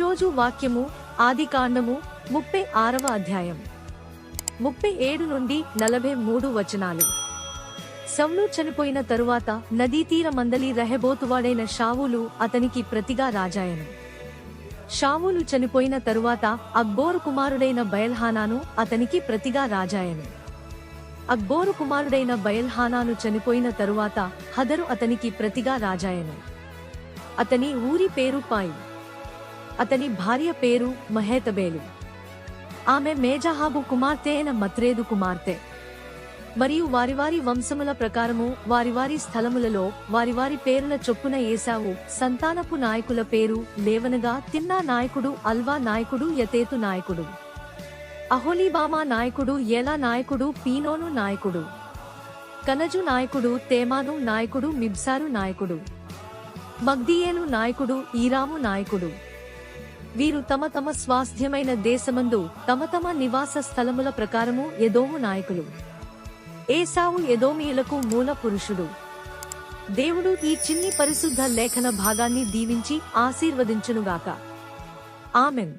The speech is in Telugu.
ఈరోజు వాక్యము ఆదికాండము 36వ అధ్యాయం 37 నుండి 43 వచనాలు. సౌలు చనిపోయిన తరువాత నదీతీర మందలి రెహబోతువాడైన షావూలు అతనికి ప్రతిగా రాజాయెను. షావూలు చనిపోయిన తరువాత అక్బోరు కుమారుడైన బయల్హానాను అతనికి ప్రతిగా రాజాయెను. అక్బోరు కుమారుడైన బయల్హానాను చనిపోయిన తరువాత హదరు అతనికి ప్రతిగా రాజాయెను. అతని ఊరి పేరు పాయి. అతని భార్య పేరు మహేతబేలు. ఆమె మేజాహాబు కుమార్తె అయిన మత్రేదు కుమార్తె. మరియు వారి వంశముల ప్రకారము వారి స్థలములలో వారి పేరుల చొప్పున ఏశావు సంతానపు నాయకుల పేరు లేవనగా తిన్నా నాయకుడు, అల్వా నాయకుడు, యతేతు నాయకుడు, అహోలీబామా నాయకుడు, ఏలా నాయకుడు, పీనోను నాయకుడు, కనజు నాయకుడు, తేమాను నాయకుడు, మిబ్సారు నాయకుడు, మగ్దీయేలు నాయకుడు, ఈరాము నాయకుడు. వీరు తమ తమ స్వాస్థ్యమైన దేశమందు తమ నివాస స్థలముల ప్రకారము ఎదోము నాయకులు. ఏశావు ఎదోమీయులకు మూల పురుషుడు. దేవుడు ఈ చిన్ని పరిశుద్ధ లేఖన భాగాన్ని దీవించి ఆశీర్వదించునుగాక. ఆమెన్.